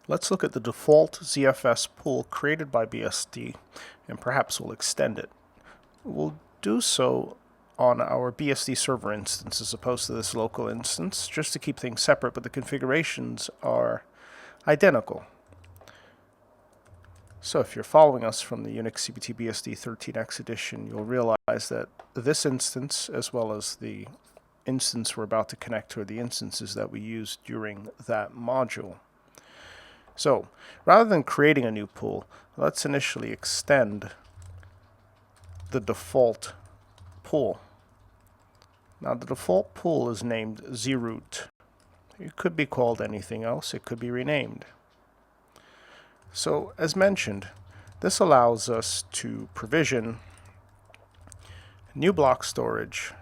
Let's look at the default ZFS pool created by BSD, and perhaps we'll extend it. We'll do so on our BSD server instance as opposed to this local instance, just to keep things separate, but the configurations are identical. So if you're following us from the Unix CBT BSD 13X edition, you'll realize that this instance, as well as the instance we're about to connect to, are the instances that we used during that module. So rather than creating a new pool, let's initially extend the default pool. Now the default pool is named zroot. It could be called anything else. It could be renamed. So as mentioned, this allows us to provision new block storage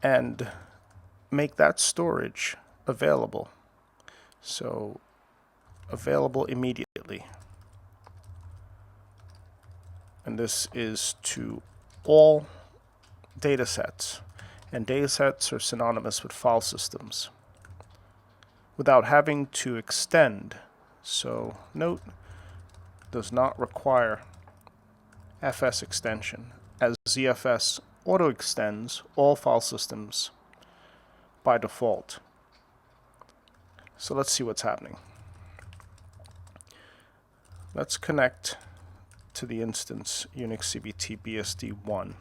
and make that storage available. So available immediately. And this is to all datasets. And datasets are synonymous with file systems without having to extend. So note, does not require FS extension, as ZFS auto extends all file systems by default. So let's see what's happening. Let's connect to the instance Unix CBT BSD 1.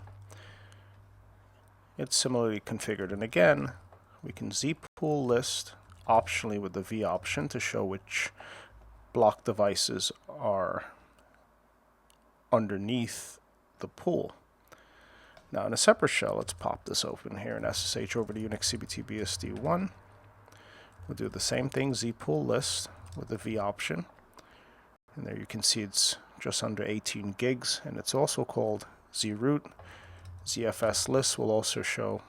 It's similarly configured, and again we can zpool list optionally with the V option to show which block devices are underneath the pool. Now in a separate shell, let's pop this open here in SSH over to Unix CBT BSD 1. We'll do the same thing, zpool list with the V option. And there you can see it's just under 18 gigs, and it's also called zroot. ZFS list will also show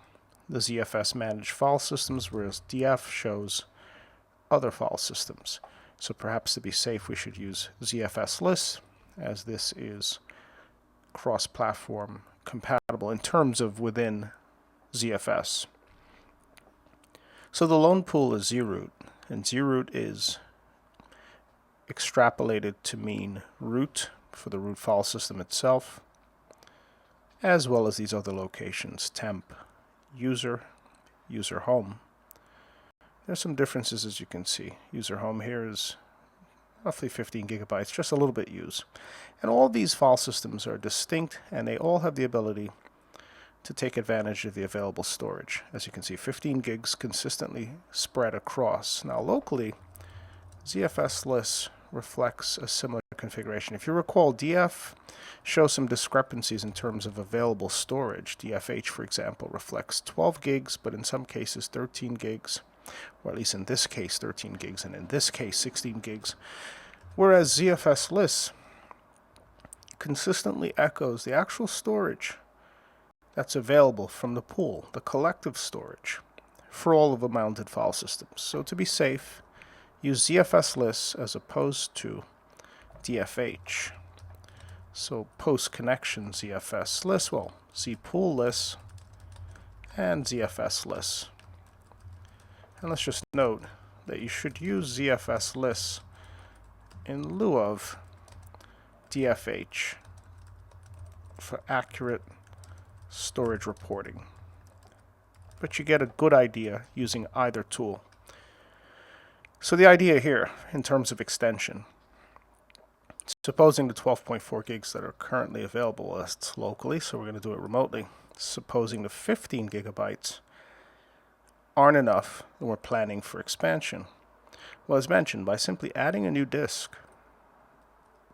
the ZFS managed file systems, whereas df shows other file systems. So perhaps to be safe, we should use ZFS list, as this is cross-platform compatible in terms of within ZFS. So the lone pool is zroot, and zroot is extrapolated to mean root for the root file system itself, as well as these other locations, temp, user, user home. There's some differences, as you can see. User home here is roughly 15 gigabytes, just a little bit used. And all these file systems are distinct, and they all have the ability to take advantage of the available storage. As you can see, 15 gigs consistently spread across. Now locally, ZFS list reflects a similar configuration. If you recall, DF shows some discrepancies in terms of available storage. DFH, for example, reflects 12 gigs, but in some cases 13 gigs, or at least in this case 13 gigs, and in this case 16 gigs. Whereas ZFS list consistently echoes the actual storage that's available from the pool, the collective storage, for all of the mounted file systems. So to be safe, use ZFS list as opposed to DFH. So post-connection ZFS list, well, zpool list and ZFS list. And let's just note that you should use ZFS list in lieu of DFH for accurate storage reporting. But you get a good idea using either tool. So the idea here, in terms of extension, supposing the 12.4 gigs that are currently available lists locally, so we're going to do it remotely, supposing the 15 gigabytes aren't enough and we're planning for expansion. Well, as mentioned, by simply adding a new disk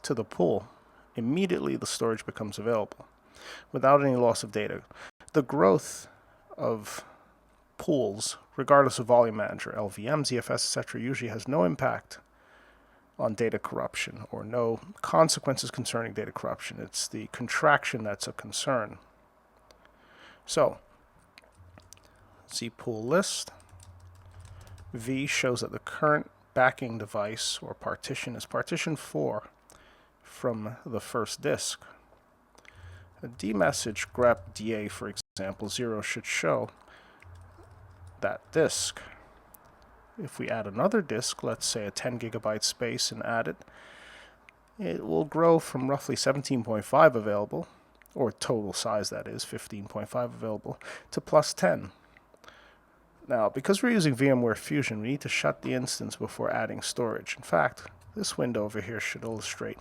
to the pool, immediately the storage becomes available without any loss of data. The growth of pools, regardless of volume manager, LVM, ZFS, etc., usually has no impact on data corruption or no consequences concerning data corruption. It's the contraction that's a concern. So, zpool list. V shows that the current backing device or partition is partition 4 from the first disk. A dmessage grep DA, for example, 0 should show that disk. if we add another disk, let's say a 10 gigabyte space, and add it, it will grow from roughly 17.5 available, or total size that is, 15.5 available, to plus 10. Now, because we're using VMware Fusion, we need to shut the instance before adding storage. In fact, this window over here should illustrate.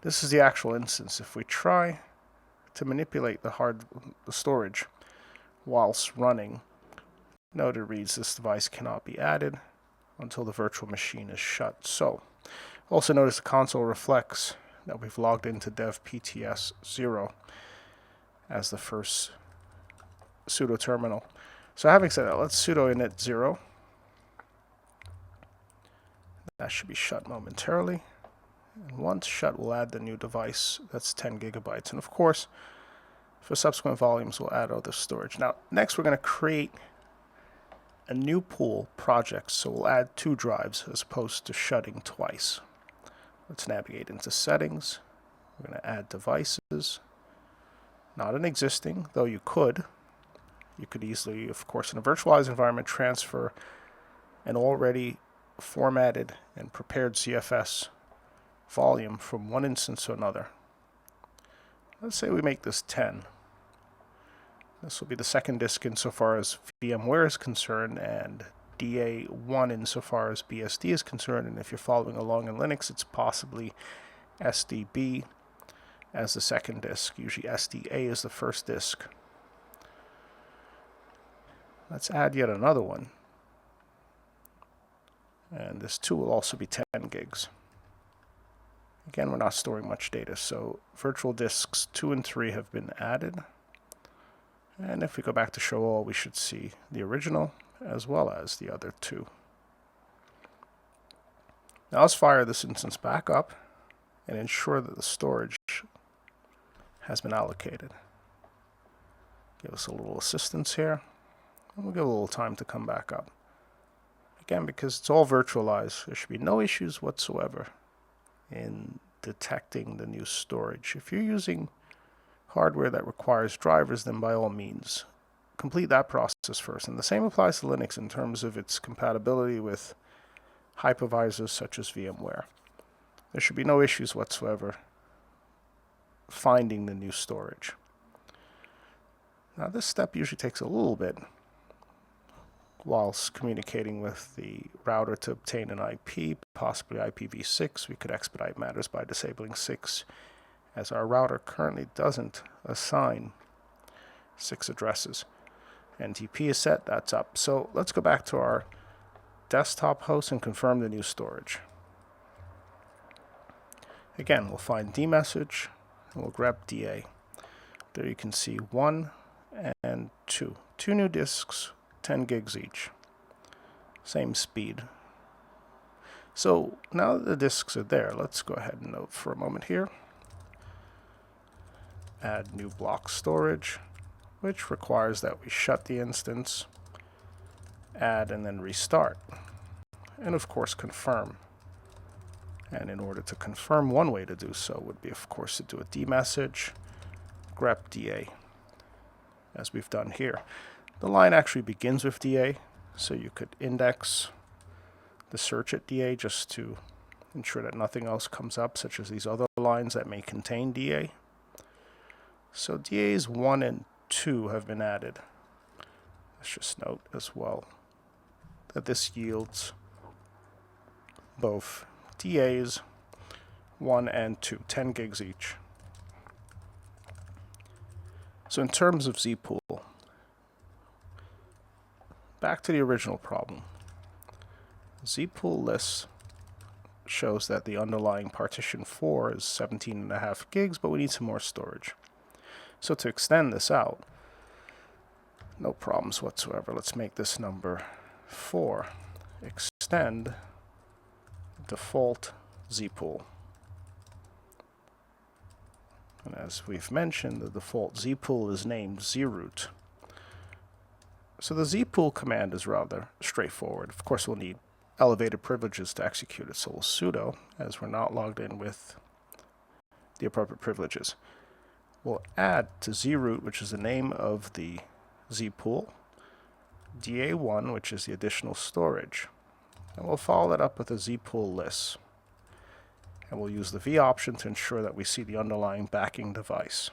This is the actual instance. If we try to manipulate the storage whilst running, note it reads this device cannot be added until the virtual machine is shut. So, also notice the console reflects that we've logged into dev PTS 0 as the first sudo terminal. So having said that, let's sudo init 0. That should be shut momentarily. And once shut, we'll add the new device. That's 10 gigabytes. And of course, for subsequent volumes, we'll add other storage. Now, next we're going to create a new pool project. So we'll add 2 drives as opposed to shutting twice. Let's navigate into settings. We're going to add devices. Not an existing, though you could. You could easily, of course, in a virtualized environment, transfer an already formatted and prepared ZFS volume from one instance to another. Let's say we make this 10. This will be the second disk insofar as VMware is concerned, and DA1 insofar as BSD is concerned. And if you're following along in Linux, it's possibly SDB as the second disk. Usually SDA is the first disk. Let's add yet another one. And this too will also be 10 gigs. Again, we're not storing much data, so virtual disks 2 and 3 have been added. And if we go back to show all, we should see the original as well as the other 2. Now let's fire this instance back up and ensure that the storage has been allocated. Give us a little assistance here. And we'll give a little time to come back up. Again, because it's all virtualized, there should be no issues whatsoever in detecting the new storage. If you're using hardware that requires drivers, then by all means, complete that process first. And the same applies to Linux in terms of its compatibility with hypervisors such as VMware. There should be no issues whatsoever finding the new storage. Now, this step usually takes a little bit whilst communicating with the router to obtain an IP, possibly IPv6. We could expedite matters by disabling 6, as our router currently doesn't assign 6 addresses. NTP is set, that's up. So let's go back to our desktop host and confirm the new storage. Again, we'll find dmessage and we'll grep DA. There you can see 1 and 2. 2 new disks, 10 gigs each. Same speed. So now that the disks are there, let's go ahead and note for a moment here. Add new block storage, which requires that we shut the instance, add and then restart. And of course confirm. And in order to confirm, one way to do so would be, of course, to do a dmessage, grep DA, as we've done here. The line actually begins with DA, so you could index the search at DA just to ensure that nothing else comes up, such as these other lines that may contain DA. So DAs 1 and 2 have been added. Let's just note as well that this yields both DAs 1 and 2, 10 gigs each. So in terms of zpool, back to the original problem. Zpool list shows that the underlying partition 4 is 17.5 gigs, but we need some more storage. So to extend this out, no problems whatsoever. Let's make this number 4. Extend default zpool. And as we've mentioned, the default zpool is named zroot. So the zpool command is rather straightforward. Of course, we'll need elevated privileges to execute it, so we'll sudo, as we're not logged in with the appropriate privileges. We'll add to zroot, which is the name of the zpool, da1, which is the additional storage. And we'll follow that up with a zpool list. And we'll use the V option to ensure that we see the underlying backing device.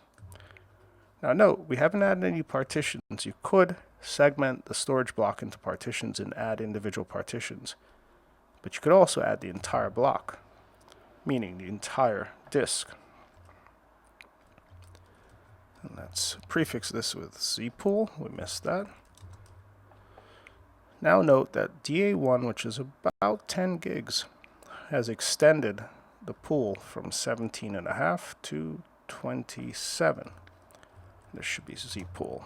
Now note, we haven't added any partitions. You could segment the storage block into partitions and add individual partitions. But you could also add the entire block, meaning the entire disk. And let's prefix this with zpool. We missed that. Now note that DA1, which is about 10 gigs, has extended the pool from 17.5 to 27. This should be zpool.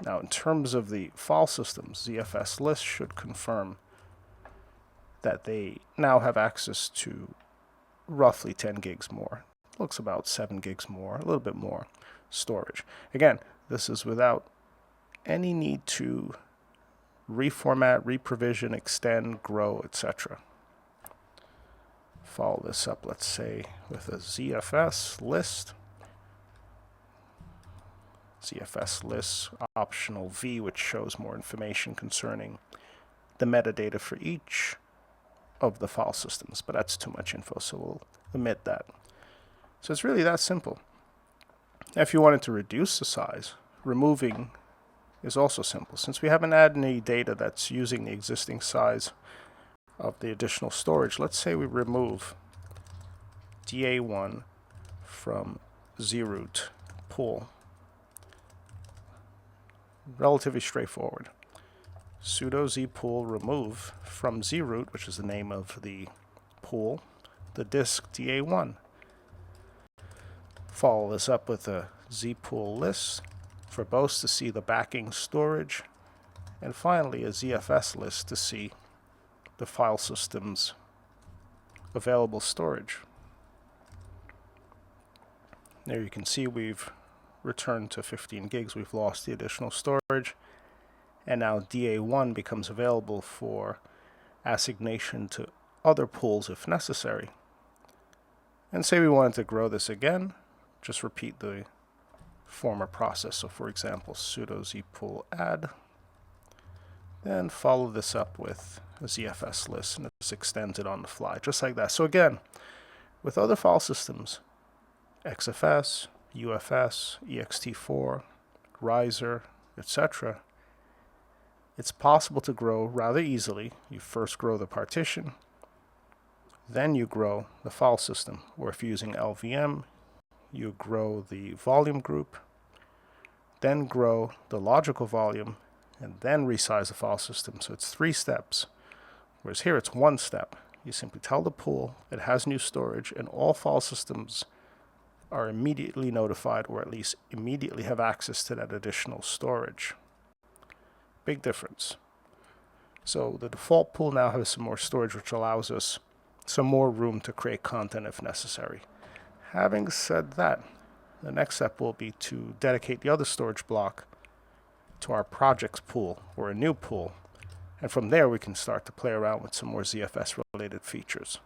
Now in terms of the file systems, ZFS list should confirm that they now have access to roughly 10 gigs more. Looks about 7 gigs more, a little bit more storage. Again, this is without any need to reformat, reprovision, extend, grow, etc. Follow this up, let's say, with a ZFS list. ZFS list optional V, which shows more information concerning the metadata for each of the file systems, but that's too much info, so we'll omit that. So it's really that simple. Now, if you wanted to reduce the size, removing is also simple. Since we haven't added any data that's using the existing size of the additional storage, let's say we remove DA1 from zroot pool. Relatively straightforward. Sudo zpool remove from zroot, which is the name of the pool, the disk DA1. Follow this up with a zpool list for both to see the backing storage, and finally a ZFS list to see the file system's available storage. There you can see we've returned to 15 gigs. We've lost the additional storage, and now DA1 becomes available for assignation to other pools if necessary. And say we wanted to grow this again, just repeat the former process. So for example, sudo zpool add, then follow this up with a ZFS list, and it's extended on the fly, just like that. So again, with other file systems, XFS, UFS, ext4, riser, etc., it's possible to grow rather easily. You first grow the partition, then you grow the file system. Or if you're using LVM, you grow the volume group, then grow the logical volume, and then resize the file system. So it's 3 steps, whereas here it's 1 step. You simply tell the pool it has new storage, and all file systems are immediately notified, or at least immediately have access to that additional storage. Big difference. So the default pool now has some more storage, which allows us some more room to create content if necessary. Having said that, the next step will be to dedicate the other storage block to our projects pool, or a new pool, and from there we can start to play around with some more ZFS related features.